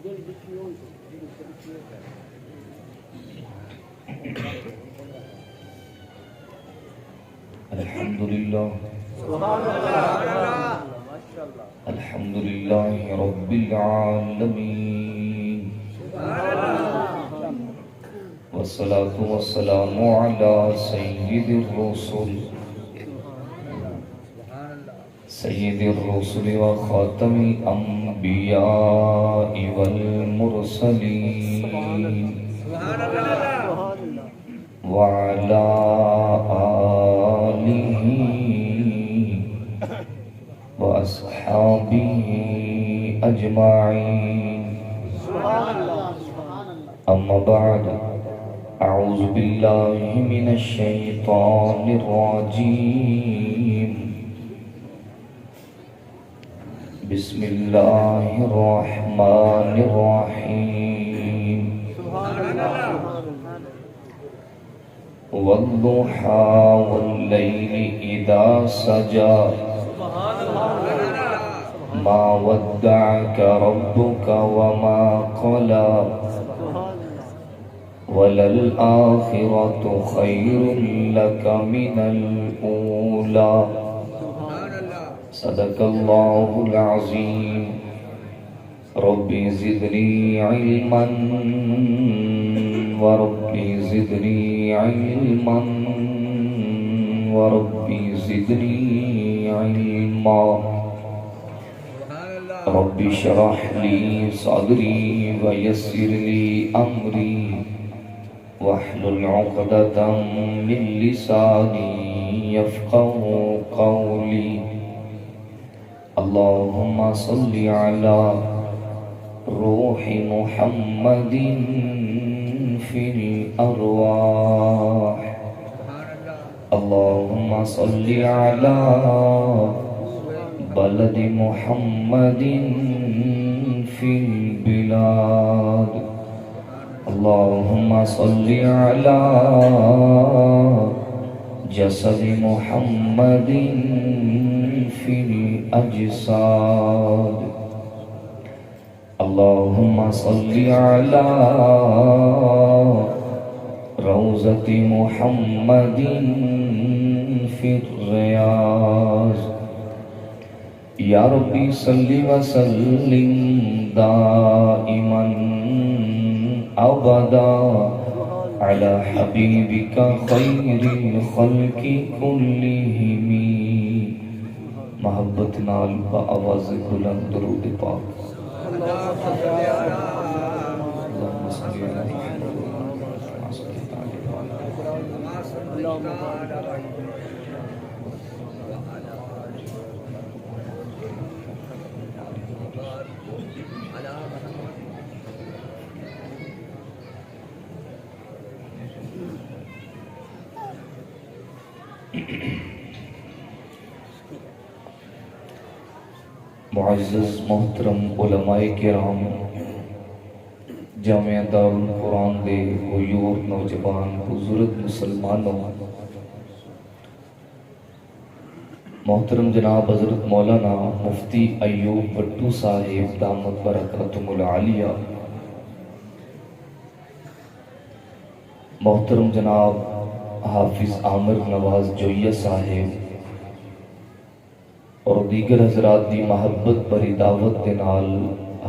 الحمد لله الحمد لله رب العالمين والصلاة والسلام على سيد الرسل وخاتم الأنبياء والمرسلين وعلى آله وأصحابه أجمعين أما بعد أعوذ بالله من الشيطان الرجيم بسم الله الرحمن الرحيم والضحى والليل إذا سجى ما ودعك ربك وما قلى وللآخرة خير لك من الأولى صدق الله العظيم ربي زدني علما وربي زدني علما وربي زدني علما ربي اشرح لي صدري ويسر لي أمري واحلل عقدة من لساني يفقه قولي اللهم صل على روح محمد في الأرواح اللهم صل على بلد محمد في البلاد اللهم صل على جسد محمد في الأجساد اللهم صل على روضة محمد في الرياض يا ربي صل وسلم دائما أبدا على حبيبك خير الخلق كلهم محبت نال با آواز بلند درود پاک اللهم صل على معزز محترم علماء کرام جامعہ دارالقرآن دے غیور نوجوان بزرگ مسلمانوں محترم جناب حضرت مولانا مفتی ایوب بٹو صاحب دامت برکاتہم العالیہ محترم جناب حافظ عامر نواز جویہ صاحب اور دیگر حضرات دی محبت بری دعوت دے نال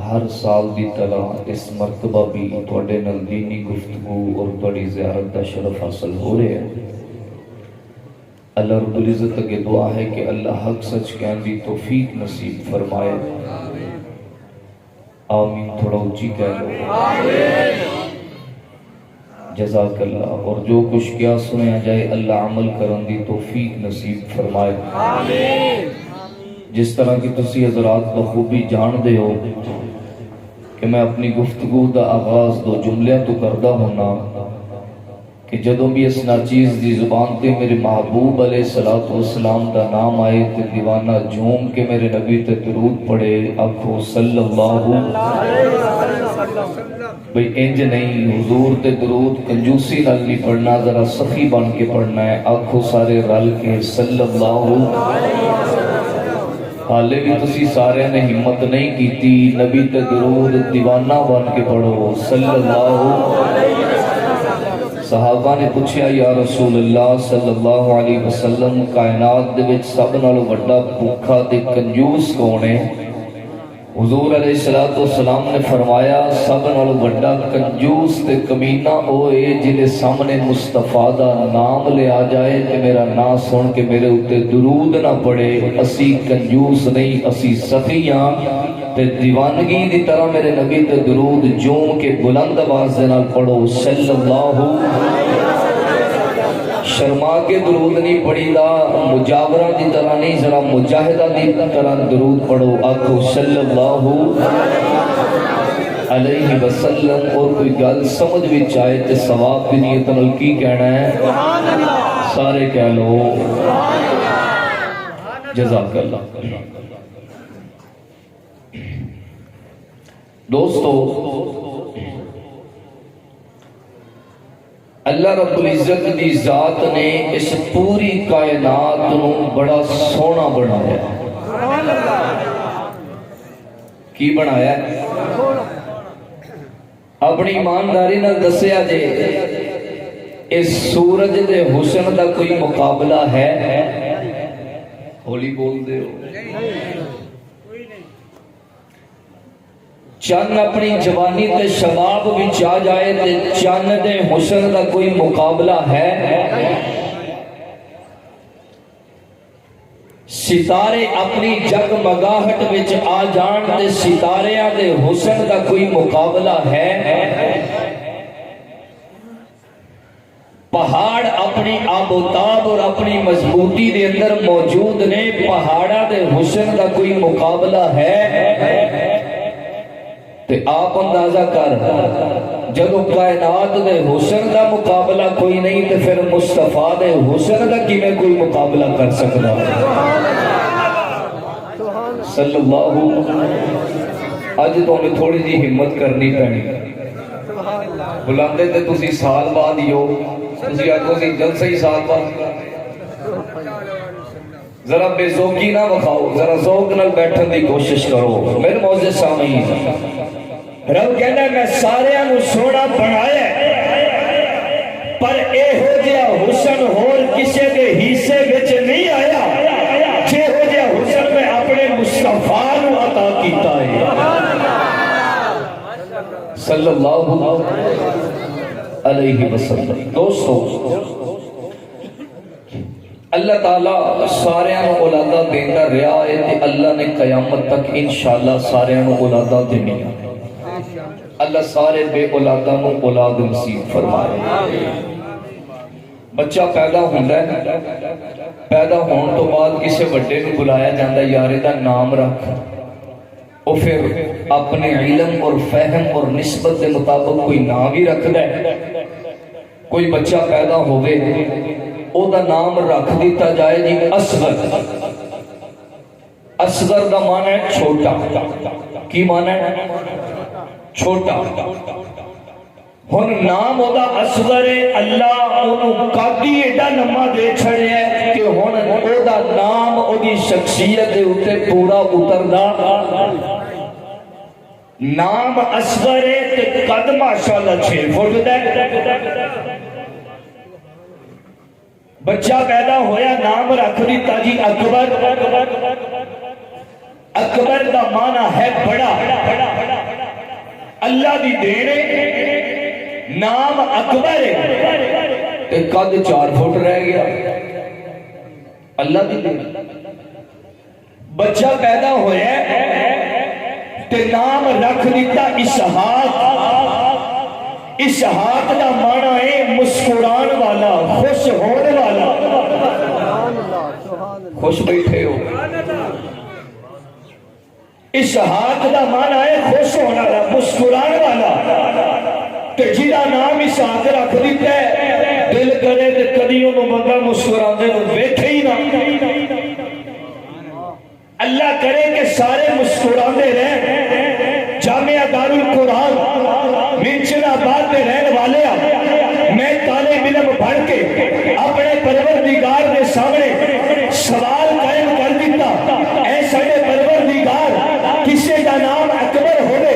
ہر سال دی طرح اس مرتبہ بھی تواڈے نال دینی گفتگو اور تواڈی زیارت دا شرف حاصل ہو رہے ہیں۔ اللہ رب العزت کے دعا ہے کہ اللہ حق سچ کہن دی توفیق نصیب فرمائے، آمین تھوڑا اونچی کہہ لو آمین۔ جزاک اللہ۔ اور جو کچھ کیا سنیا جائے اللہ عمل کرن دی توفیق نصیب فرمائے آمین۔ جس طرح کی تسی حضرات بخوبی جان دے ہو کہ میں اپنی گفتگو دا آغاز دو جملے تو کردہ ہونا کہ جدوں بھی اس ناچیز دی زبان تے میرے محبوب علیہ السلام دا نام آئے تے دیوانہ جھوم کے میرے نبی تے درود پڑے آکھو صلی اللہ علیہ وسلم۔ بھئی انج نہیں، حضور تے درود کنجوسی نال نہیں پڑھنا، ذرا سخی بن کے پڑھنا ہے، آکھو سارے رل کے صلی اللہ علیہ وسلم۔ حالے بھی تسی سارے نے ہمت نہیں کیتی نبی تے درود دیوانہ بن کے پڑھو صلی اللہ علیہ وسلم۔ صحابہ نے پوچھا یا رسول اللہ صلی اللہ علیہ وسلم کائنات دے وچ سب نالوں بڑا بھوکا تے کنجوس کون ہے؟ حضور علیہ السلام نے فرمایا سب نالوں بڑا کنجوس تے کمینہ ہوئے جنہیں سامنے مصطفیٰ دا نام لے آ جائے تے میرا نام سن کے میرے اتے درود نہ پڑے۔ اسی کنجوس نہیں اسی سخیاں تے دیوانگی دی طرح میرے نبی تے درود جوم کے بلند آواز دے نال پڑھو صلی اللہ علیہ وسلم۔ شرما کے درود نہیں پڑھی دا مجاورہ دی طرح نہیں ذرا مجاہدہ دی طرح درود پڑھو آکھو صلی اللہ علیہ وسلم۔ اور کوئی گل سمجھ بھی چاہے تے ثواب بھی نیت نال کی کہنا ہے سارے کہہ لو جزاک اللہ۔ دوستو اللہ رب العزت دی ذات نے اس پوری کائنات نو بڑا سونا بنایا ہے۔ کی بنایا ہے؟ اپنی ایمانداری نہ دسیا جے اس سورج دے حسن دا کوئی مقابلہ ہے؟ ہولی بول دے ہو۔ چند اپنی جوانی تے شباب وچ آ جائے تے چند دے حسن دا کوئی مقابلہ ہے؟ ستارے اپنی جگمگاہٹ وچ آ جان تے ستاریاں دے حسن دا کوئی مقابلہ ہے؟ پہاڑ اپنی آب و تاب اور اپنی مضبوطی دے اندر موجود نے، پہاڑا دے حسن دا کوئی مقابلہ ہے؟ تے آپ اندازہ کر جدو کائنات دے حسن دا مقابلہ کوئی نہیں تے پھر مصطفیٰ دے حسن دا کی میں کوئی مقابلہ کر سکتا صلی اللہ۔ آج تو ہمیں تھوڑی جی ہمت کرنی پڑی بلاندے تے تسی سال بعد ہی ہو تسی آگو سی جلسہ ہی سال بعد ذرا بے ذوقی نہ بکھاؤ ذرا ذوق نہ بیٹھن دی کوشش کرو میرے معزز سامعین۔ رب کہنا ہے میں سارے انو سونا بنایا پر اے ہو جیا حسن ہور کسے دے حصے وچ نہیں آیا جے ہو جیا حسن میں اپنے مصطفیٰ نو عطا کیتا ہے صلی اللہ علیہ وسلم۔ دوستو اللہ تعالیٰ سارے انو اولادہ دیندہ رہا ہے تے اللہ نے قیامت تک انشاءاللہ سارے انو اولادہ دینی ہے۔ اللہ سارے بے اولادہ نو اولاد نصیب فرمائے۔ بچہ پیدا ہوتا ہے پیدا ہون تو بعد کسے بڑے نو بلایا جاندہ یارے دا نام رکھ او پھر اپنے علم اور فہم اور نسبت دے مطابق کوئی نام ہی رکھ دے۔ کوئی بچہ پیدا ہوئے او دا نام رکھ دیتا جائے جی اصغر۔ اصغر دا معنی ہے چھوٹا۔ کی معنی ہے؟ چھوٹا۔ ہن نام او دا اصغر ہے اللہ انہوں قادی ایڈا نمہ دے چھڑے ہے کہ ہن او دا نام او دی شخصیت دے اتے پورا اتر دا نام اصغر ہے تے قد ماشاءاللہ 6 فٹ دے۔ بچہ پیدا ہویا نام رکھ دیتا جی اکبر۔ اکبر دا معنی ہے بڑا۔ اللہ دی دینے نام اکبر ہے تے قد 4 فٹ رہ گیا اللہ دی دینے۔ بچہ پیدا ہویا تے نام رکھ دیتا اسحاق۔ اسحاق دا معنی ہے مسکران والا خوش ہونے والا۔ خوش بیٹھے ہو اسحاق دا معنی ہے خوش ہونے والا مسکران والا تے جیدہ نام اسحاق رکھ دیتا ہے دل کرے تے کدیوں نو بندہ مسکران دے نو بیٹھے ہی نہ اللہ کرے کہ سارے مسکران دے رہے جامعہ دارالقرآن منچن آباد دے رہن والے میں طالب علم پڑھ کے اپنے پروردگار دے سامنے سوال قائم کر دیتا اے سارے کسی کا نام اکبر ہوئے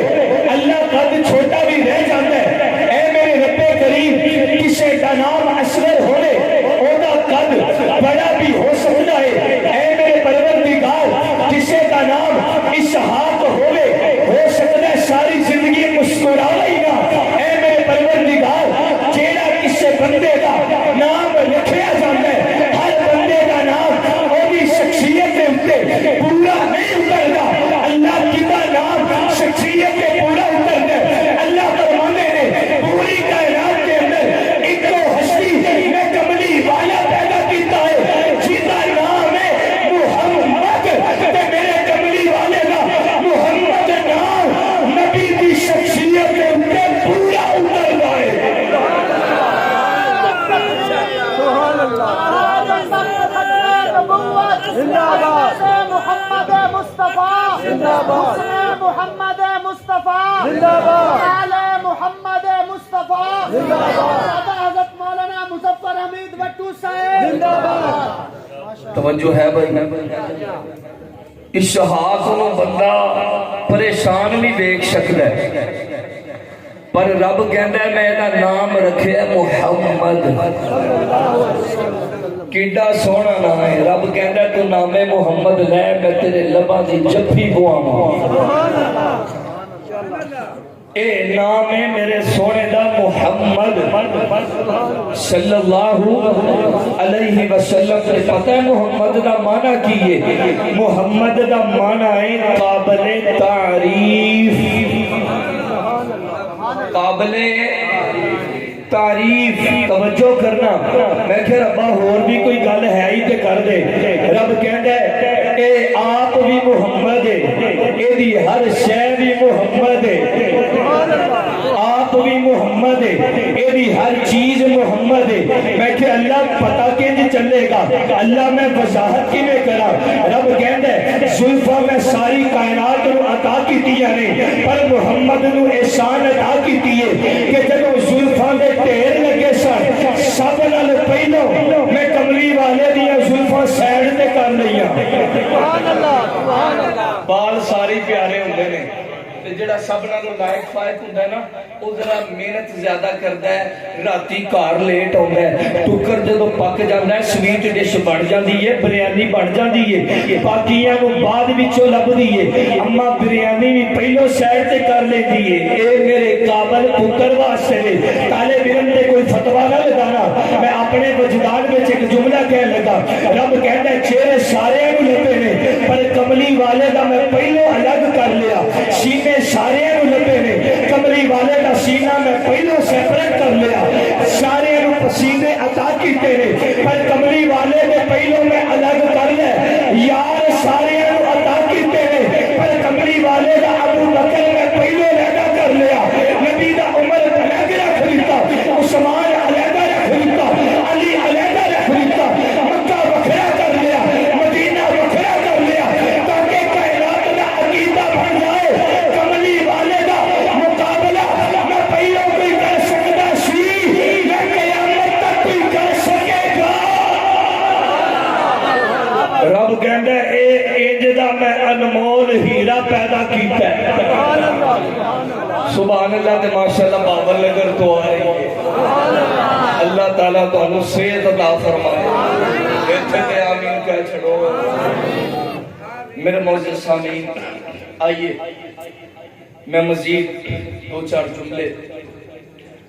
اللہ قد چھوٹا بھی رہ جاتا ہے اے میرے رب کریم کسی کا نام اصغر ہوئے اوہ قد بڑا بھی ہو سکتا ہے اے میرے پروردگار کسی کا نام اسحاق ہوئے ہو سکتا ہے ساری زندگی مسکرا ہی نہ اے میرے پروردگار جیڑا کسی بندے کا نام لکھیا جاتا ہے ہر بندے کا نام اوہی شخصیت کے اندر پورا نہیں اترتا اللہ کی کا نام شخصیت کے پورا اترتا ہے اللہ فرمانے نے پوری کائنات کے اندر ایک تو ہستی میں کملی والا پیدا کیتا ہے جیتا نام ہے محمد تے میرے کملی والے کا محمد نام نبی کی شخصیت کے اندر پورا اترتا ہے محمد مصطفیٰ محمد مصطفیٰ آل محمد مصطفیٰ حضرت مولانا مظفر حمید بٹو صاحب توجہ ہے بھائی اسحاق کو بندہ پریشان بھی دیکھ سکتا ہے پر رب کہندا ہے میں دا نام رکھے محمد کیڈا سونا نام ہے رب کہندا ہے تو نام محمد لے میں تیرے لباں دی جفی پواواں اے نام ہے میرے سونے دا محمد صلی اللہ علیہ وسلم سے پتہ ہے محمد دا معنی کی ہے محمد دا معنی ہے قابل تعریف قابل تعریف توجہ کرنا میں کہ ربا اور بھی کوئی گل ہے ہی تے کر دے رب کہندا ہے اے آپ بھی محمد ہے اے دی ہر شے بھی محمد ہے آپ بھی محمد ہے اے دی ہر چیز محمد ہے میں کہ اللہ پتہ کینج چلے گا اللہ میں وضاحت کی میں کرا رب کہندا ہے زلفاں میں ساری کائنات نو عطا کیتیاں نے پر محمد نو احسان عطا کیتی ہے کہ جدوں زلفاں دے ٹھیر لگے سن سب نال پہلو میں کملی والے دیاں زلفاں سائڈ تے کر لئیاں سبحان اللہ بال ساری پیارے ہوندے نے تے جڑا سب نالوں لائق فائق ہوندا ہے نا او ذرا محنت زیادہ کردا ہے راتی گھر لیٹ ہوندا ہے ٹکر جدوں پک جاندا ہے سویٹ ڈش بن جاندی ہے بریانی بن جاندی ہے باقیاں نوں بعد وچوں لبدی ہے اما بریانی بھی پہلو سائڈ تے کر لیندی ہے اے میرے قابل پتر واسطے طالب علم تے کوئی فتوا نہ لگانا میں اپنے وجدان وچ ایک جملہ کہن لگا رب کہندا ہے چہرے سارے نوں لبے نے پر کملی والے دا میں پہلو الگ کر لیا سینے سارے نوں لبے نے کملی والے دا سینہ میں پہلو سیپریٹ کر لیا سارے نوں پسینے عطا کیتے نے پر کملی والے نے پہلو میں الگ کر لے یار سارے نوں عطا کیتے نے پر کملی والے دا ابو بکر میں پہلو علیحدہ کر لیا نبی دا عمر علیحدہ رکھ لیتا عثمان علیحدہ رکھ لیتا علی علیحدہ رکھ لیتا مکہ وکھرا کر لیا مدینہ وکھرا کر لیا تاکہ کائنات دا عقیدہ بن جائے کملی والے دا مقابلہ میں پہلو کوئی کر سکتا سی میں قیامت تک کوئی کر سکے گا رب کہندا ہے اے انج دا میں انمول ہیرا پیدا کیتا ہے سبحان اللہ تے ماشاءاللہ بابل نگر تو آ رہی ہے اللہ تعالیٰ تو انہوں صحت عطا فرمائے ایتھے تے آمین کہہ چھڑو میرے معزز سامعین آئیے میں مزید دو چار جملے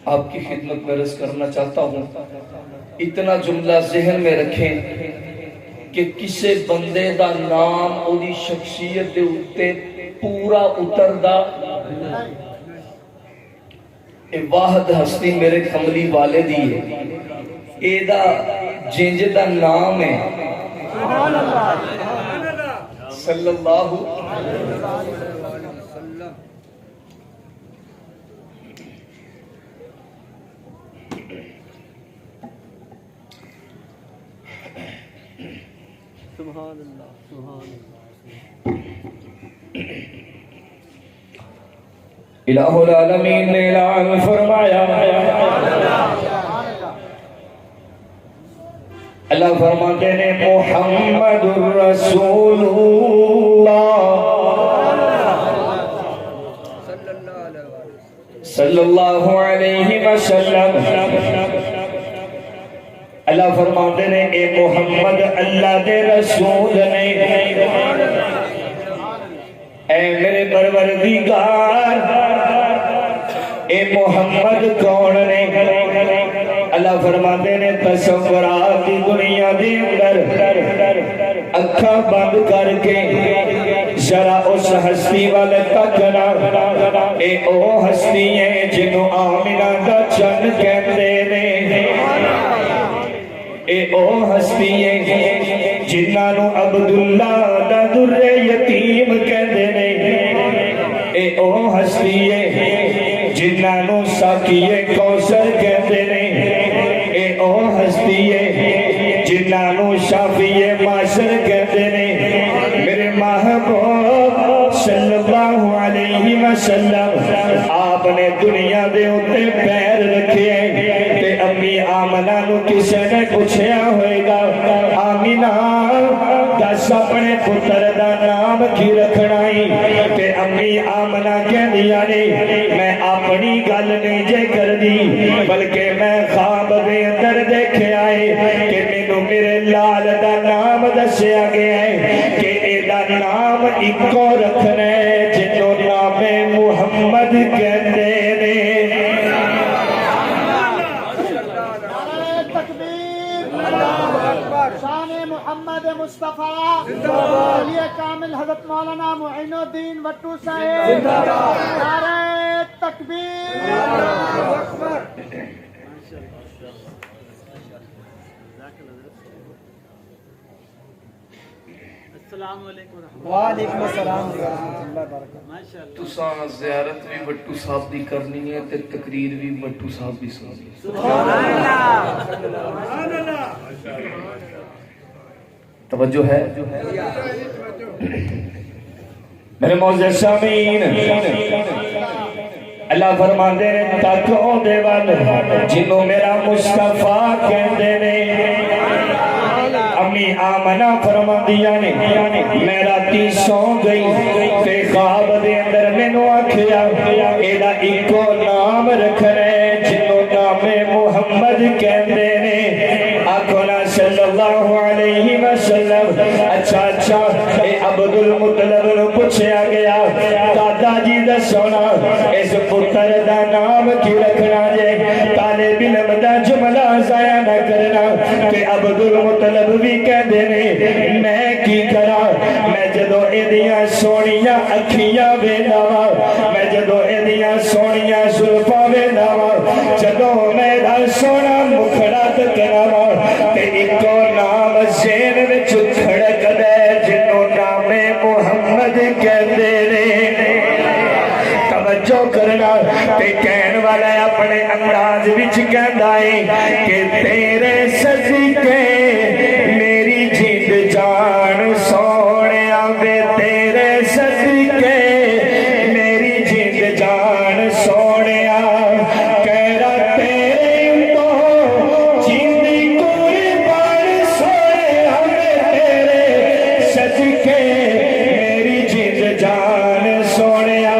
آپ کی خدمت میں عرض کرنا چاہتا ہوں اتنا جملہ ذہن میں رکھیں کہ کسے بندے دا نام اوری شخصیت دے اتے پورا اتر دا اے واحد ہستی میرے کملی والے دی ہے اے دا جنج دا نام ہے صلی اللہ سبحان اللہ سبحان الہ العالمین نے اعلان فرمایا اللہ فرماتے ہیں محمد الرسول اللہ صلی اللہ علیہ وسلم اللہ فرماتے نے اے محمد اللہ دے رسول نے اے میرے پروردگار اے محمد کون نے اللہ فرماتے نے تصورات کی دنیا دے اندر اکھاں بند کر کے ذرا اس ہستی والے تکنا اے او ہستی ہے جنوں آمنہ دا چن کہندے نے اے او ہستی ہے جنہاں نو عبداللہ دا در یتیم کہندے نے اے او ہستی ہے جنہاں نو ساقی کوثر کہندے نے اے او ہستی ہے جنہاں نو شافی معاشر کہندے نے میرے محبوب صلی اللہ علیہ وسلم آپ نے دنیا دے اتے پیر رکھے تے امی آمنہ نو کسے نے پوچھیا ہوئے گا آمنہ دس اپنے پتر دا نام کی رکھنائی تے امی آمنہ کہہ دیا نہیں میں اپنی گل نہیں جے کر دی بلکہ میں خواب دے اندر دیکھے آئے کہ مینوں میرے لال دا نام دسیا گیا ہے کہ اے دا نام اکو رکھنا ہے جنوں نام محمد کہندے نے شان محمد مصطفیٰ علی کامل حضرت مولانا معین الدین وٹو صاحب نعرہ تکبیر السلام علیکم وعلیکم السلام ورحمۃ اللہ وبرکاتہ تساں زیارت بھی بٹو صاحب دی کرنی ہے تے تقریر بھی بٹو صاحب دی سنانی سبحان اللہ سبحان اللہ توجہ ہے میرے معزز سامعین اللہ فرماندے نے تاکو دے وال جنوں میرا مصطفیٰ کہندے نے امی آمنہ فرماندیاں نے میں راتی سو گئی تے خواب دے اندر مینوں آکھیا ایدا اکو نام رکھنا جنوں نام محمد کہندے نے آکھو نا صلی اللہ علیہ وسلم اچھا اچھا اے عبد المطلب نو پوچھیا گیا دادا جی دسونا اس پتر دا نام کی رکھنا جے طالب علم دا جملہ ضائع نہ کرنا کہ عبد المطلب بھی کہندے نے میں کی کرا میں جدو ایدیاں سونیاں اکھیاں ویندا وا میں جدو ایدیاں سونیاں زلفاں ویندا وا جدو میرا سونا مکھڑا تکنا وا تے اکو نام ذہن وچ کھڑکدا جنوں نام محمد کہندے نے توجہ کرنا تے کہن والا اپنے انداز وچ کہندا ہے کہ تیرے صدقے میری جیت جان سونیا وے تیرے صدقے میری جیت جان سونیا کہرا تیرے تو جیندی قربان سونیا وے تیرے صدقے میری جیت جان سونیا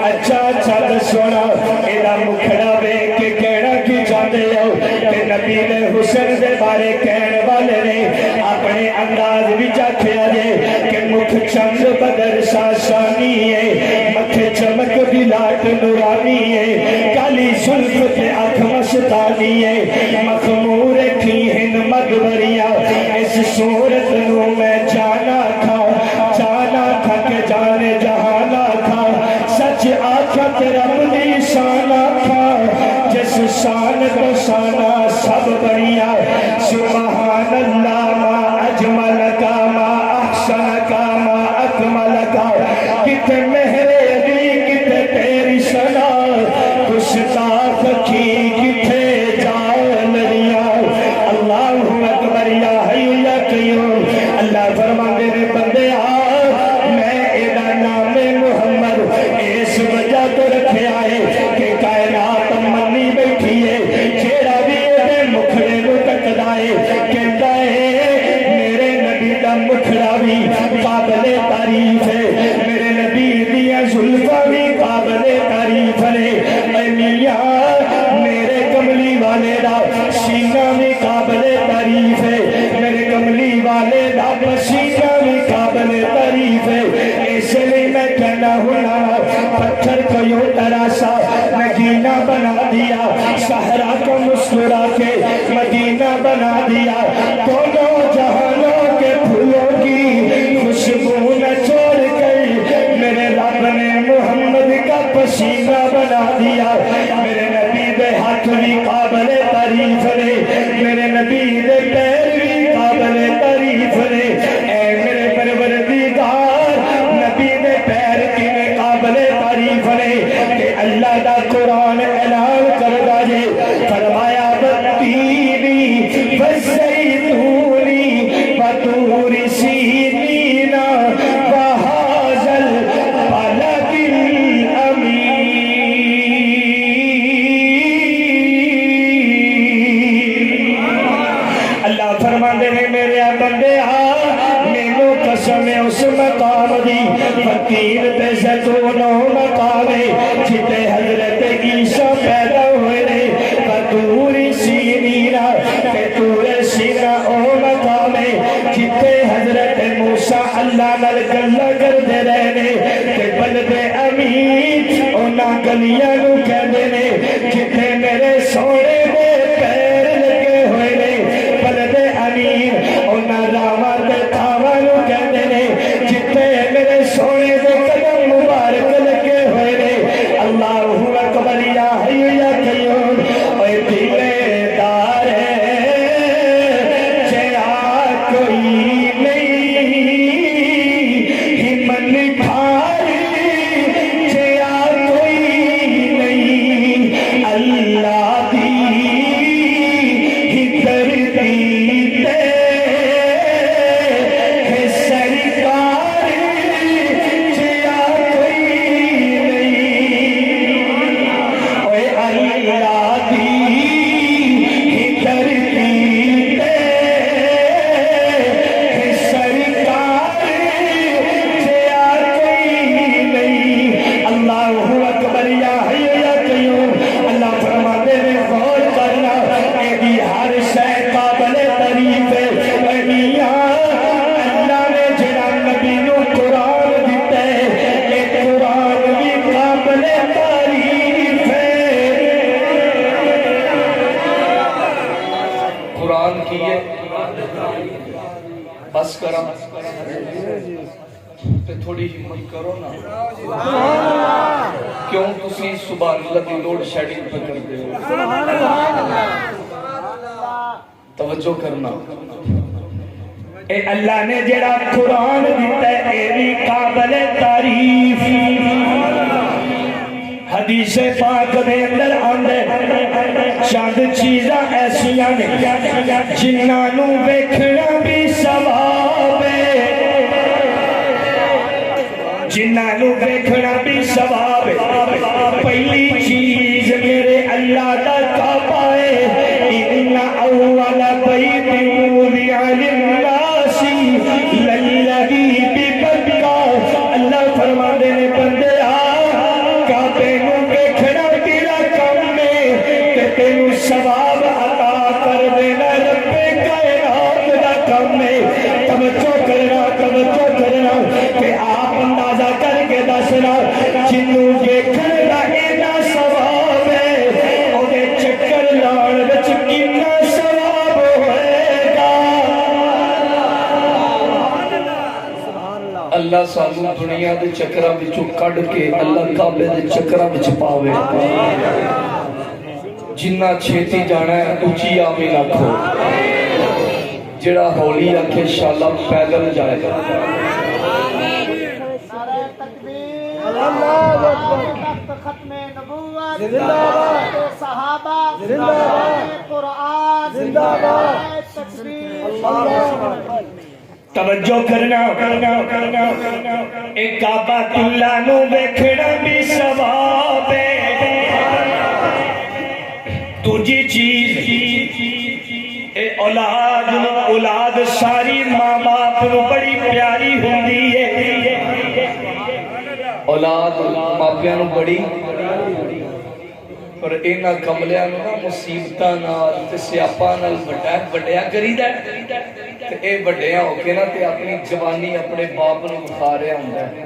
اچھا اچھا سونا ایدہ مکھڑا بے کے کہنا کی چاہتے ہو کہ نبی نے حسن دے بارے کہنے والے نے اپنے انداز بھی چاکھیا دے کہ مکھ چند بدر ساسانی ہے مکھ چمک بھی لاٹ نورانی ہے کالی سلف تے آنکھ مستانی ہے مخمور کی ہن مدوریاں اس صورت نو میں جانا تھا کہ جانے جہانا تھا سچ آکھا کہ رب دی شانا تھا جس شان تو شانا سب بڑھیا سبحان اللہ ما اجمل کا ما احسن کا ما اکمل کا کتے مہرے علی کتے تیری شنا گستاخ کی کتے جانریا اللہ اکبر یا حی یا قیوم اللہ فرماندے نے بندے میں ایدہ نام محمد اس وجہ تو رکھے آئے کہ کائنات منی بیٹھی ہے جیڑا بھی ایدے مکھڑے نو تکدائے کہتا ہے میرے نبی دا مکھڑا بھی قابل تعریف ہے میرے نبی دیا کہنا ہوں پتھر کو یوں تراشا نگینا بنا دیا صحرا کو مسکرا کے مدینہ بنا دیا دونوں جہانوں کے پھولوں کی خوشبو نہ چھوڑ کر میرے رب نے محمد کا پسینہ بنا دیا میرے نبی دے ہاتھ بھی قابل تعریف نے میرے نبی دے پیر بھی قابل تعریف نے اے میرے پروردگار نبی دے پیر کیویں قابل تعریف نے کہ اللہ دا قرآن اعلان کردا جے فرمایا بتینی والزیتونی وطور سینین وہذا البلد الامین اللہ فرماندے نے میرے بندے مینوں قسم ہے اس مقام دی فقیر تے زیتونوں مقام جتے حضرت عیسیٰ پیدا ہوئے نے بطور سینینا تے طور سینا او مقام جتے حضرت موسیٰ اللہ نال گلاں کردے رہے نے تے بلد امین انہاں گلیاں نو کہندے نے جتے میرے سونے دے پیر لگے ہوئے نے بلد امین انہاں راواں تے تھاواں نو کہندے نے جتے میرے سونے دے قدم مبارک لگے ہوئے نے اللہ اکبر یا حی یا قیوم اے دلے دار جیا کوئی نہیں ہمت کھاری جیا کوئی نہیں اللہ دی دردی تے ہے سرکار جیا کوئی نہیں اے اللہ دی دردی تے ہے سرکار جیا کوئی نہیں اللہ اکبر یا حی یا قیوم اللہ فرماتے ہیں غور کرنا اے دی ہر شے قابل تعریف ہے اے میاں اللہ نے جڑا نبی نو قرآن دیتا ہے اے قرآن بھی قابل تعریف ہے قرآن کی ہے بس کرم تے تھوڑی ہمت کرو نا کیوں تسی سبحان اللہ دی لوڈ شیڈنگ پہ کر دے ہو توجہ کرنا اے اللہ نے جڑا قرآن دیتا ہے اے بھی قابل تعریف حدیث پاک دے اندر آندے چند چیزاں ایسیاں نے جنہاں نو ویکھنا بھی ثواب ہے جنہاں نو ویکھنا بھی ثواب ہے پہلی چیز میرے اللہ دا کعبہ ہے ان اول بیت وضع للناس للذی ببکہ اللہ فرماندے نے بندے کعبے نو ویکھنا تیرا کم ہے تے تینوں ثواب عطا کر دینا رب کائنات دا کم ہے توجہ کرنا کہ آپ اندازہ کر کے دسنا جنوں ویکھن دا اینا ثواب ہے او دے چکر لاؤن وچ کتنا ثواب ہوئے گا اللہ سانو دنیا دے چکراں وچوں کڈ کے اللہ کعبے دے چکراں وچ پاوے جنہ چھیتی جانا ہے اونچی آمین آکھو جڑا ہولی آکھے شالا پیدل جائے گا ختم نبوت زندہ باد صحابہ زندہ باد قرآن زندہ باد تکبیر توجہ کرنا ایک کعبہ اللہ نو ویکھنا بھی ثواب ہے دوجی چیز اے اولاد ساری ماں باپ نو بڑی پیاری ہوندی ہے اولاد ماپیاں نو بڑی پر اینا کملیاں نو نا مصیبتاں نال تے سیاپاں نال وڈیا کریدا تے اے وڈیا ہو کے نا تے اپنی جوانی اپنے باپ نو بخا رہا ہوندا ہے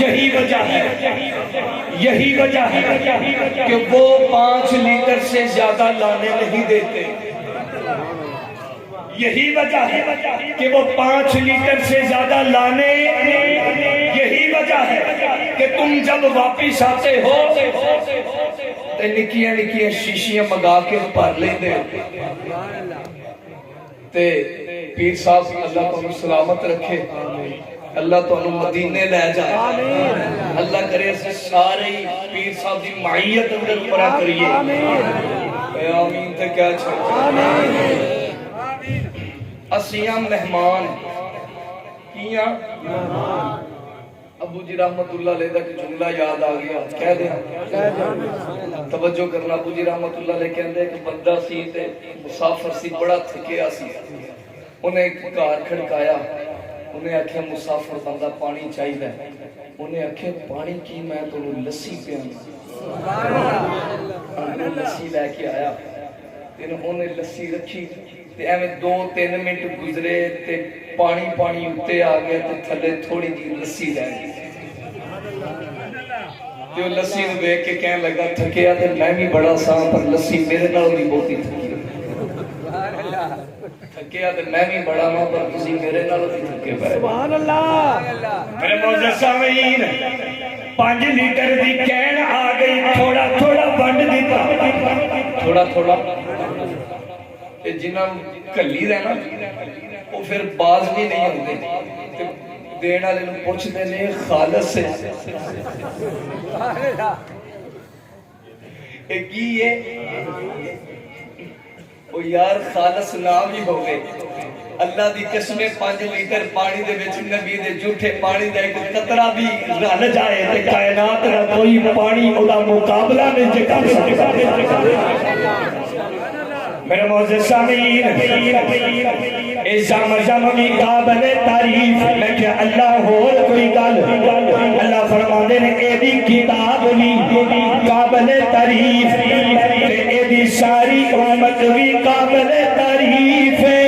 یہی وجہ ہے، یہی وجہ ہے کہ وہ 5 لیٹر سے زیادہ لانے نہیں دیتے، یہی وجہ ہے کہ وہ 5 لیٹر سے زیادہ لانے، یہی وجہ ہے کہ تم جب واپس آتے ہو تو نکیاں نکیاں شیشیاں مگا کے بھر لیندے تے پیر صاحب اللہ کو سلامت رکھے، اللہ تو انہوں مدینے لے جائے، اللہ کرے سے سارے پیر صاحب دی معیت اندر پڑا کریے، آمین تے کیا چھوڑے اسیاں مہمان کیاں ابو جی رحمت اللہ علیہ کا جملہ یاد آ گیا، کہہ دیں توجہ کرنا۔ ابو جی رحمت اللہ علیہ کہندے کہ بندہ سی تے مسافر سی بڑا تھکیا سی، انہیں ایک گھر کھڑکایا، انہیں آکھیا مسافر بندہ پانی چاہیے، انہیں آکھیا پانی کی میں تو لسی پیاں، لسی لے کے آیا، انہیں لسی رکھی تے ایویں 2-3 منٹ گزرے تے پانی پانی اتے آ گیا تے تھلے تھوڑی جی لسی رہ گئی تے وہ لسی نو دیکھ کے کہنے لگا تھکیا تے میں بھی بڑا سا پر لسی میرے نال بھی بہت تھکی، تھکیا تے میں بھی بڑا ہاں پر تسی میرے نال بھی تھکے پئے۔ سبحان اللہ میرے معزز سامعین 5 لیٹر دی کین آ گئی، تھوڑا تھوڑا بنڈ دیتا، تھوڑا تھوڑا جنہاں کلی رہنا وہ پھر باز بھی نہیں ہوتے، دین والے نوں پوچھتے نے خالص سے کی ہے وہ یار خالص نام ہی ہو گئے، اللہ دی قسمیں 5 لیٹر پانی دے وچ نبی دے جھوٹے پانی دا ایک قطرہ بھی رل جائے تے کائنات دا کوئی پانی اودا مقابلہ نہیں کر سکدا۔ میرے معزز سامعین ایسا مجموعی قابل تعریف میں کیا اللہ اور کوئی گل، اللہ فرماندے نے اے دی کتاب بھی قابل تعریف تے اے دی ساری امت بھی قابل تعریف ہے۔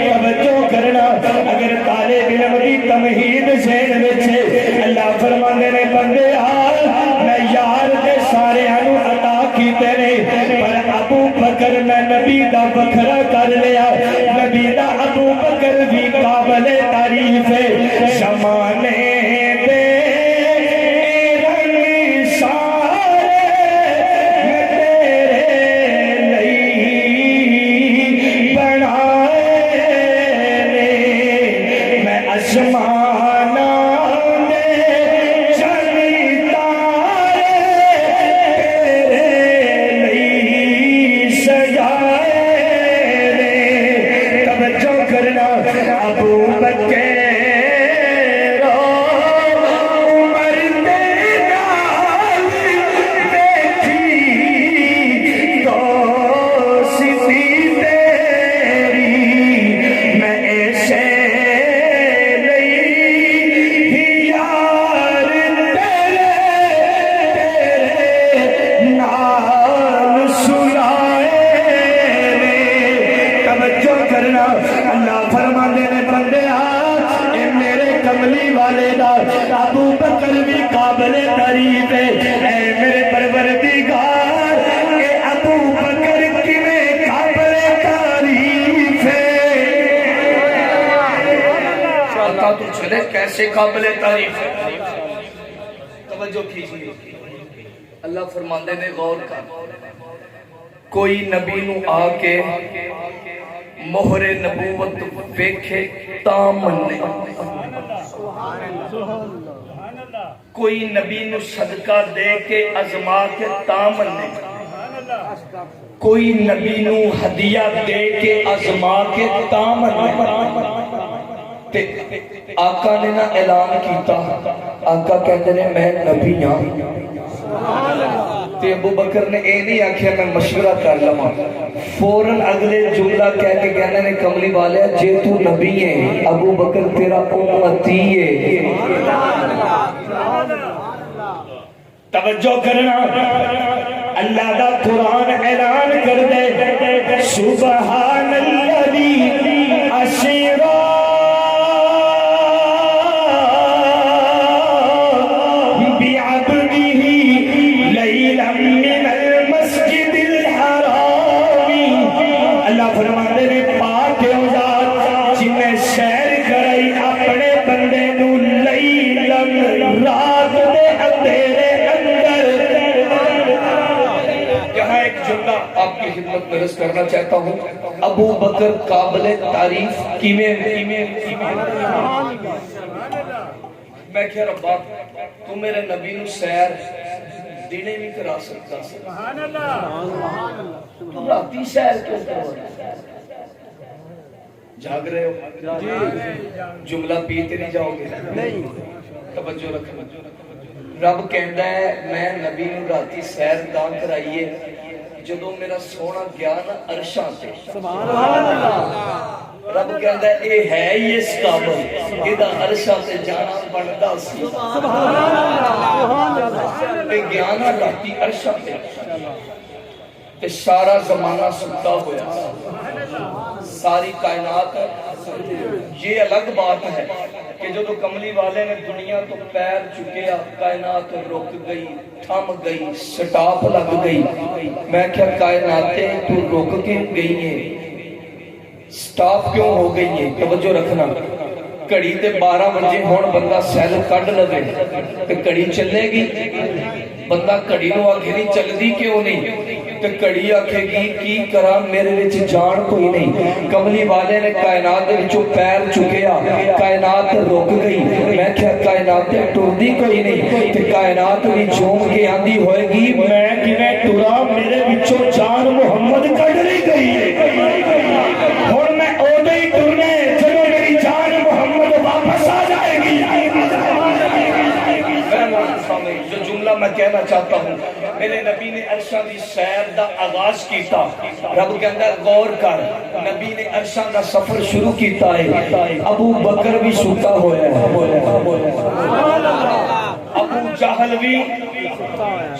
توجہ کرنا اگر طالب علم دی تمہید ذہن وچ اللہ فرماندے نے بندے میں یار دے سارے انو عطا کیتے نے پر ابو بکر میں نبی دا بکھرا کر لیا، نبی دا ابو بکر بھی قابل تعریف ہے۔ زمانے دے رنگ سارے میں تیرے لئی بنائے نے، میں آسماناں دے چند تارے تیرے لئی سجائے نے۔ توجہ کرنا ابو بکر عمر دے نال بیٹھی دوستی تیری، میں ایسے لئی یار تیرے نال سلائے نے۔ توجہ کرنا اللہ فرماندے نے بندے اے میرے کملی والے دا ابو بکر بھی قابل تعریف ہے، اے میرے پروردگار اے ابو بکر کیویں قابل تعریف ہے، پتہ تو چلے کیسے قابل تعریف ہے۔ توجہ کیجیے اللہ فرماندے نے غور کر، کوئی نبی نو آ کے مہر نبوت ویکھے تا مننے، کوئی نبی نو صدقہ دے کے ازما کے تا مننے، کوئی نبی نو ہدیہ دے کے ازما کے تا مننے۔ تے آقا نے نہ اعلان کیتا، آقا کہتے ہیں میں نبی ہاں، تے ابو بکر نے اے نہیں آکھیا میں مشورہ کر لواں، فوراً اگلے جملہ کہہ کے کہنے نے کملی والے جے تو نبی ہے ابو بکر تیرا امتی ہے۔ توجہ کرنا اللہ دا قرآن اعلان کر دے سبحان الذی اسری خدمت میں عرض کرنا چاہتا ہوں ابو بکر قابل تعریف کیویں میں کہ ربا تو میرے نبی نو سیر دینے بھی کرا سکتا سبحان اللہ تو راتی سیر کیوں کرو جاگ رہے ہو جملہ پیتے نہیں جاؤ گے نہیں توجہ رکھنا رب کہندا ہے میں نبی نو راتی سیر دان کرائیے جدوں میرا سونا گیا نا عرشاں تے سبحان اللہ رب کہندا ہے اے ہے ہی اس قابل ایدا عرشاں تے جانا بندا سی سبحان اللہ تے گیا نا راتی عرشاں تے سارا زمانہ ستا ہوا ساری کائنات یہ الگ بات ہے کہ جو کملی والے نے دنیا تو پیر چکیا کائنات رک گئی تھم گئی سٹاپ لگ گئی میں کیا کائناتیں تو رک کے گئی ہیں سٹاپ کیوں ہو گئی ہیں توجہ رکھنا کڑی تے 12 بجے ہون بندہ سیل کڈ لگے تے کڑی چلے گی بندہ کڑی نو آکھے نہیں چلدی کیوں نہیں تے کڑی آکھے گی کی کرا میرے وچ جان کوئی نہیں کملی والے نے کائنات دے وچوں پیر چکیا کائنات رک گئی میں کیا کائنات ٹردی کوئی نہیں تے کائنات وی جھوم کے آندی ہوئے گی میں کیویں ٹرا میرے وچوں جان محمد کڈ نہیں گئی ہن میں اودے ہی ٹرنا ہے جدوں میری جان محمد واپس آ جائے گی جو جملہ میں کہنا چاہتا ہوں میرے نبی نے عرشاں دی سیر دا آغاز کیتا رب کہندا ہے غور کر نبی نے عرشاں دا سفر شروع کیتا ہے ابو بکر بھی ستا ہویا ہے ابو جہل بھی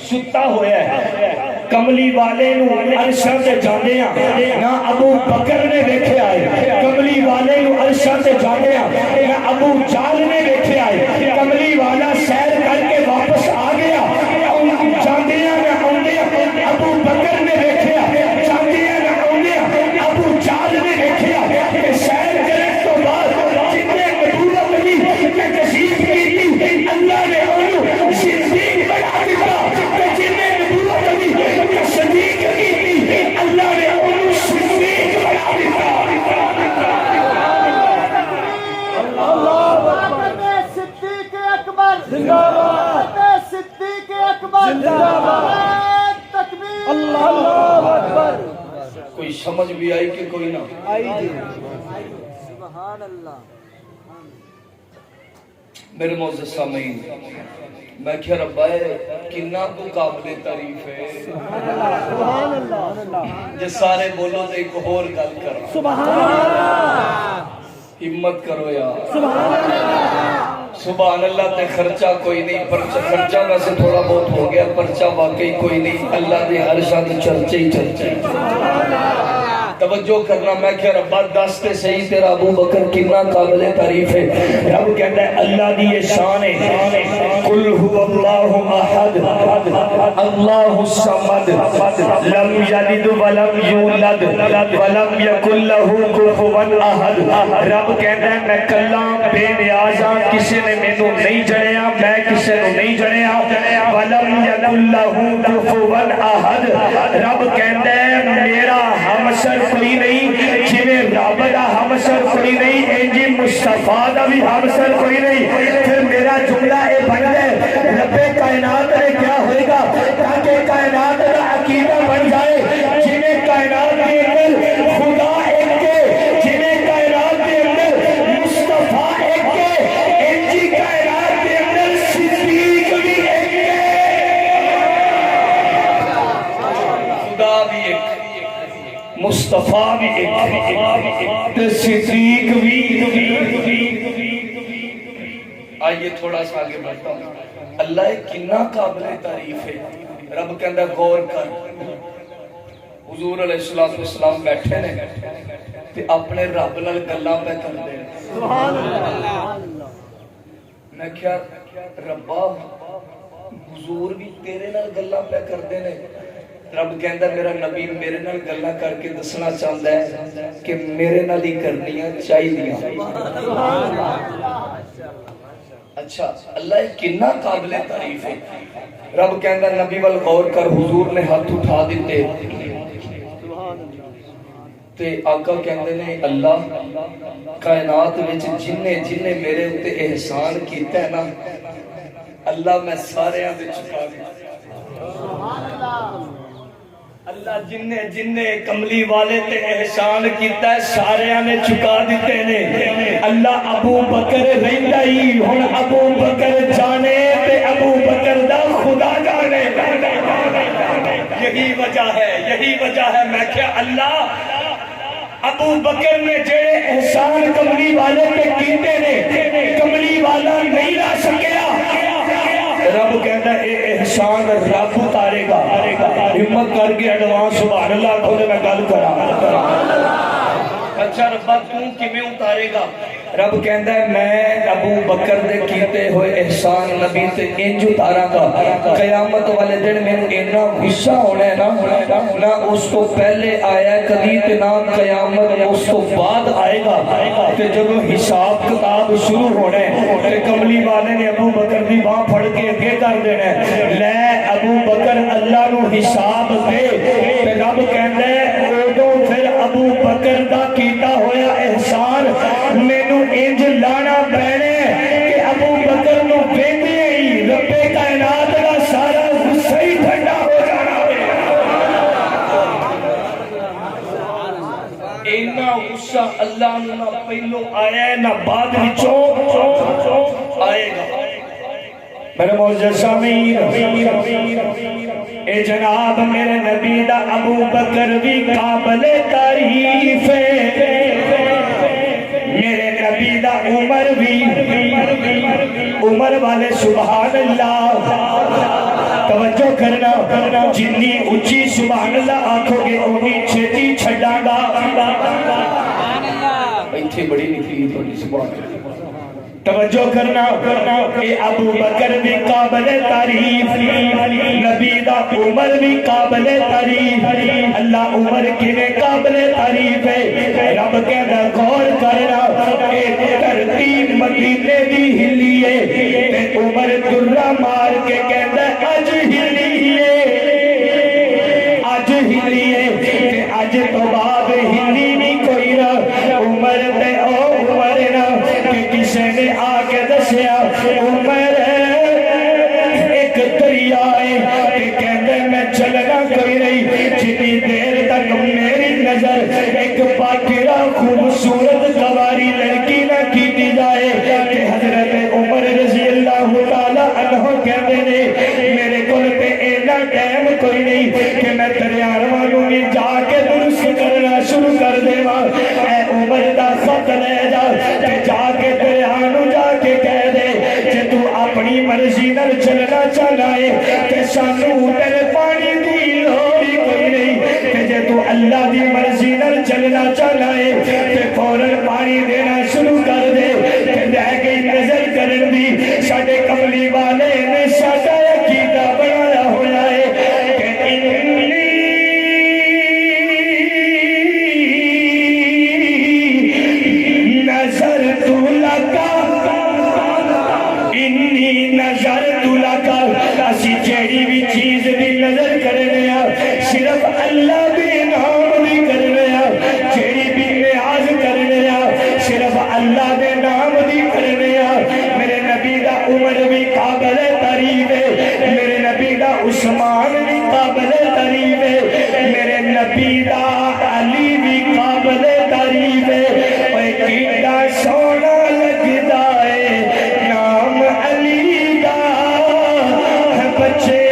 ستا ہویا ہے کملی والے نو عرشاں تے جاندے ہاں نہ ابو بکر نے ویکھیا ہے کملی والے نو عرشاں تے جاندے ہاں نہ ابو جہل نے ویکھیا ہے کملی والا سیر کر کے واپس آ گیا جاندے ہاں نہ اوندے ابو بکر نے ویکھیا جاندے ہاں نہ اوندے ابو جہل نے ویکھیا کہ سیر کرنے تو بعد جتنے نبوت دی کہ کشف کیتی اللہ نے انہوں صدیق بنا دتا کہ جتنے نبوت دی کہ صدیق کیتی اللہ نے انہوں صدیق بنا دتا اللہ اکبر صدیق اکبر زندہ باد صدیق اکبر زندہ باد تکبیر اللہ اکبر کوئی سمجھ بھی آئی کہ کوئی نہ آئی جی سبحان اللہ میرے معزز سامعین میں کہہ ربا ہے کنا تو قابل تعریف ہے سبحان اللہ جے سارے بولو تے ایک اور گل کرو سبحان اللہ ہمت کرو یار سبحان اللہ سبحان اللہ تے خرچہ کوئی نہیں خرچہ ویسے تھوڑا بہت ہو گیا پرچہ واقعی کوئی نہیں اللہ دے ہر شان چرچے ہی چرچے توجہ کرنا میں کہ ربا دس تے صحیح تیرا ابو بکر کتنا قابل تعریف ہے رب کہتا ہے اللہ دی یہ شان ہے قل هو اللہ احد اللہ الصمد لم یلد ولم یولد ولم یکن له کفوا احد رب کہتا ہے میں کلا بے نیاز ہاں کسی نے مینوں نہیں جڑیا میں کسی نو نہیں جڑیا ولم یکن له کفوا احد رب کہتا ہے میرا ہمسر کوئی نہیں جنہیں رب دا ہمسر کوئی نہیں انجی مصطفیٰ دا بھی ہمسر کوئی نہیں پھر میرا جملہ اے بن گئے رب کائنات میں کیا ہوئے گا تاکہ کائنات دا عقیدہ بن جائے جنہیں کائنات کے اندر خدا ایک کے جنہیں کائنات کے اندر مصطفیٰ ایک کے انجی کائنات کے اندر صدیق بھی ایک کے خدا بھی ایک مصطفیٰ بھی ایک صدیق بھی آئیے تھوڑا سا آگے بڑھتا ہوں اللہ کنا قابل تعریف ہے رب کہندا غور کر حضور علیہ السلام بیٹھے نے تے اپنے رب نال گلاں پہ کردے سبحان اللہ میں کیا ربا حضور بھی تیرے نال گلاں پہ کردے نے رب کہندا میرا نبی میرے نال گلاں کر کے دسنا چاہندا ہے کہ میرے نال ہی کرنیاں چاہیے اچھا اللہ کتنا قابل تعریف ہے رب کہندا نبی وال غور کر حضور نے ہاتھ اٹھا دیتے تے آقا کہندے نے اللہ کائنات وچ جنے جنے میرے اتے احسان کیتا ہے نا اللہ میں سارے دے چکا دیا اللہ جنے جنے کملی والے تے احسان کیتا ہے سارے نے چکا دیتے نے اللہ ابو بکر رہندا ہی ہن ابو بکر جانے تے ابو بکر دا خدا جانے یہی وجہ ہے میں کہ اللہ ابو بکر نے جڑے احسان کملی والے پہ کیتے نے کملی والا نہیں رہ سکیا رب کہتا ہے اے احسان رب اتارے گا ہمت کر کے ایڈوانس سبحان اللہ کھولے میں گل کرا اچھا ربا تو کیویں اتارے گا رب کہندا ہے میں ابو بکر دے کیتے ہوئے احسان نبی تے انج اتاراں گا قیامت والے دن مینوں اتنا غصہ ہونا ہے نہ اس کو پہلے آیا ہے کبھی تے نہ قیامت اس کو بعد آئے گا تے جب حساب کتاب شروع ہونا ہے تے کملی والے نے ابو بکر دی باں پھڑ کے اگے کر دینا ہے لے ابو بکر اللہ نو حساب دے تے رب کہندا ہے اودوں پھر ابو بکر دا کیتا ہویا احسان مینوں انج لانا پینے کہ ابو بکر نو بیٹے ہی رب کائنات دا سارا غصہ ہی ٹھنڈا ہو جانا اینا غصہ اللہ نہ پہلو آیا ہے نہ بعد وچوں آئے گا میرے معزز سامعین اے جناب میرے نبی دا ابو بکر بھی قابل تعریف ہے میرے نبی دا عمر بھی عمر والے سبحان اللہ توجہ کرنا جنی اچھی سبحان اللہ آنکھوں گے اونی چھتی چھڑا گا ایتھے بڑی نکلی تھوڑی سبحان اللہ توجہ کرنا اے ابو بکر بھی قابل تعریف نبی دا عمر بھی قابل تعریف اللہ عمر کی میں قابل تعریف ہے رب کہنا غور کرنا اے ترتیب مدینے دی ہلی ہے تے عمر درہ مار کے کہنا اج ہلی ہے تے اج تو بعد ہلی نہیں کوئی نہ عمر تے او عمر نہ کہ کسے نے آگے دسیا عمر ایک دریا ہے کہ کہندے میں چلنا کوئی نہیں جتنی دیر تک میری نظر ایک باقرہ خوبصورت گواری لڑکی نہ کیتی جائے کہ حضرت عمر رضی اللہ تعالیٰ عنہ کہتے نے میرے کل پہ اینا ٹائم کوئی نہیں کہ میں دریاروانوں میں جا کے درست کرنا شروع کر دے اے عمر دا خط لے جا کہ جا کے دریانوں جا کے کہہ دے کہ تو اپنی مرضی نہ چلنا چاہے کہ سانو تیرے پانی دی لوڑی کوئی نہیں کہ جے تو اللہ دی مرضی نہ چلنا چاہے کہ فوراً پانی دینا شروع کر دے کہ رہ گئی نظر کرن دی ساڈے کملی والے نے ساڈا عقیدہ بنایا ہوا ہے کہ انی نظرت لکا انی نظرت لکا اسی جیڑی بھی چیز بھی نظر کرنے صرف اللہ بھی نام بھی کرنے جیڑی بھی نیاز کرنے صرف اللہ دے نام بھی کرنے میرے نبی دا عمر بھی قابل تعریف ہے میرے نبی دا عثمان بھی قابل تعریف ہے میرے نبی دا علی بھی قابل تعریف ہے اے کیڑا سونا لگدا ہے نام علی دا بچے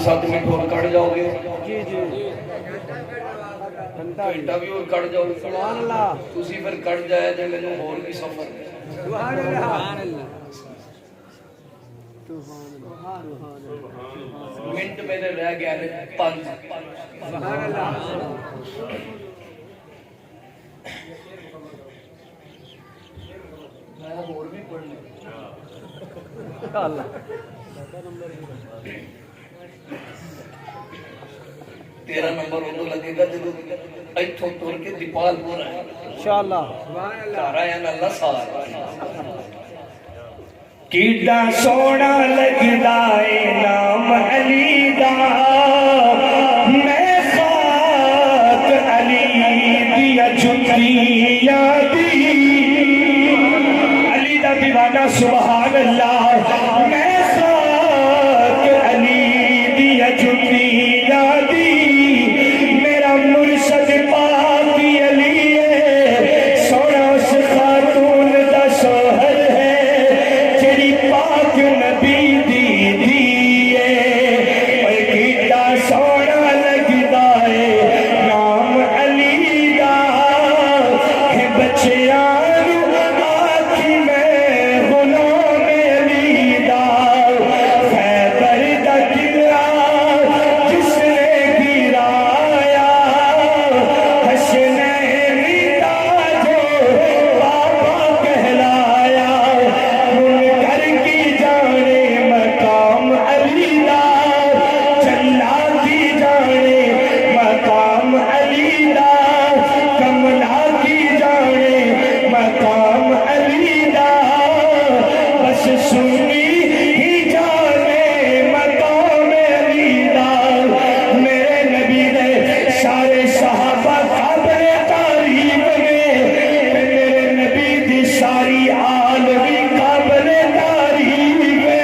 سات منٹ اور کٹ جاؤ گے گھنٹہ بھی اور کٹ جاؤ گے تسی پھر کٹ جائے تے مینوں اور بھی سفر سبحان اللہ منٹ میرے رہ گیا نے 5 سبحان اللہ میں اور بھی پڑھنا اللہ تیرا نمبر ادو لگے گا جب ایتھوں تور کے دیپال پورا ہے انشاءاللہ سبحان اللہ اللہ سارا کیڈا سونا لگدا اے نام علی دا میں خاک علی دیا جتیاں دی علی دا دیوانہ سبحان اللہ میں خاک علی دیا جتیاں دی میرا مرشد پاک علی ہے سونا اس خاتون دا شوہر ہے جڑی پاک نبی دی دیئے اور کیتا سونا لگدا ہے نام علی دا ہے بچیاں آکھی میں غلام علی دا خیبر دا قلعہ جس نے گرایا حسنین دا جو بابا کہلایا منکر کی جانے مقام علی دا چلا کی جانے مقام علی دا کملا کی جانے مقام علی دا بس سنی ہی جانے مقام علی دا میرے نبی دے سارے صحابہ قابل تعریف میں میرے نبی دی ساری آل بھی قابل تعریف میں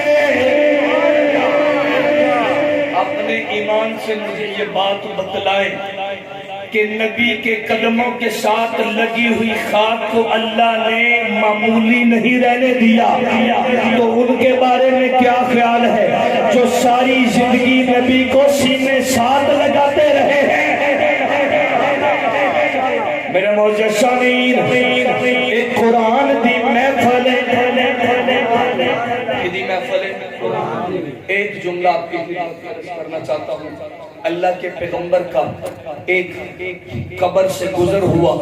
اپنے ایمان سے مجھے یہ بات بتلائیں کہ نبی کے قدموں کے ساتھ لگی ہوئی خاک کو اللہ نے معمولی نہیں رہنے دیا تو ان کے بارے میں کیا خیال ہے جو ساری زندگی نبی کو سینے ساتھ لگاتے رہے ہیں میرے معزز سامعین ایک قرآن دی محفل دی محفل ایک جملہ آپ کی کرنا چاہتا ہوں اللہ کے پیغمبر کا ایک قبر سے گزر ہوا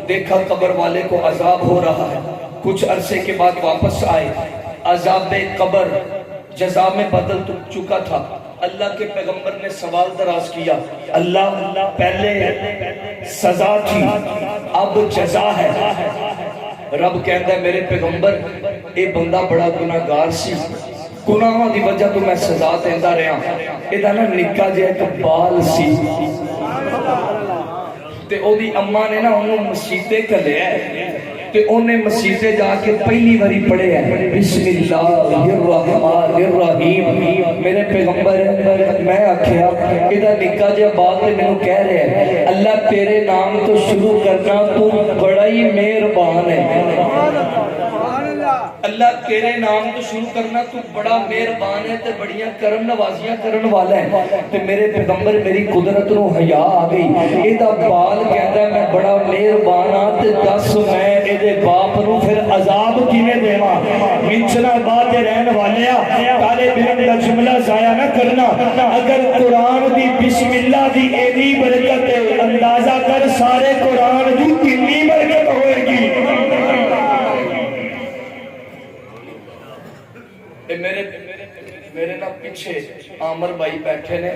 دیکھا قبر والے کو عذاب ہو رہا ہے کچھ عرصے کے بعد واپس آئے عذاب قبر جزا میں بدل چکا تھا اللہ کے پیغمبر نے سوال دراز کیا اللہ پہلے سزا تھی اب جزا ہے رب کہتا ہے میرے پیغمبر اے بندہ بڑا گناہگار سی گناہوں دی وجہ تو میں سزا دیندہ رہا ایدہ نا نکا جے ایک بال سی تے او دی اممہ نے نا انہوں مسیطے کلے ہیں تے انہیں مسیطے جا کے پہلی باری پڑھے ہیں بسم اللہ الرحمن الرحیم میرے پیغمبر میں آکھیا ایدہ نکا جے بال تے میں کہہ رہے ہیں اللہ تیرے نام تو شروع کرنا تو بڑا ہی مہربان ہے اللہ تیرے نام تو شروع کرنا تو بڑا مہربان ہے تے بڑیاں کرم نوازیاں کرن والا ہے تے میرے پیغمبر میری قدرت نو حیا آ گئی ایدہ بال کہتا ہے میں بڑا مہربان ہاں تے دس میں ایدے باپ نو پھر عذاب کینے دیواں منچنا بات رہن والے طالب علم دا جملہ ضائع نہ کرنا اگر قرآن دی بسم اللہ دی ایدی برکت ہے اندازہ کر سارے قرآن دی کتنی برکت ہوئے گی میرے نا پیچھے عامر بھائی بیٹھے نے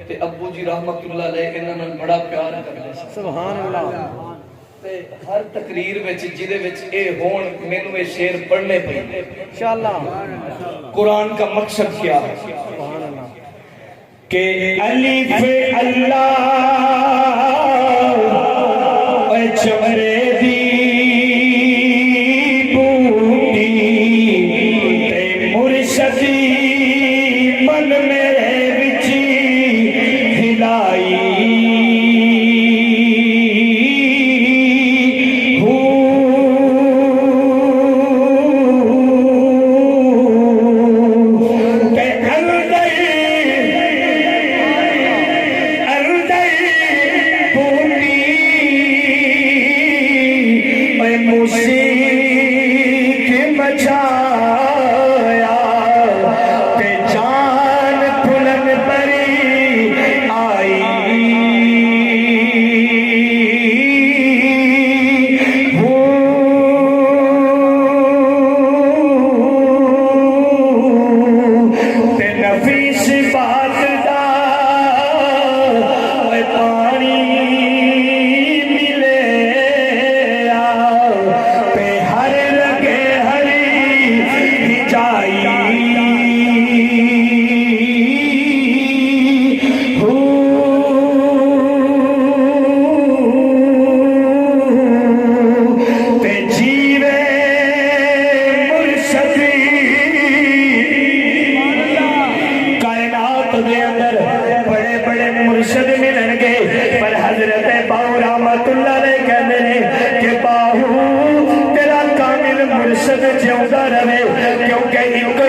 تے ابو جی رحمت اللہ علیہ انہوں نے بڑا پیار کرنے سبحان اللہ تے ہر تقریر وچ جدے وچ اے ہون مینوں اے شعر پڑھنے پئے انشاءاللہ قرآن کا مقصد کیا ہے سبحان اللہ کہ الف اللہ اے چمرے دی من میرے بچی ہلائی کہندے نے کہ باہو تیرا کامل مرشد جیوندا رہے کیونکہ ایک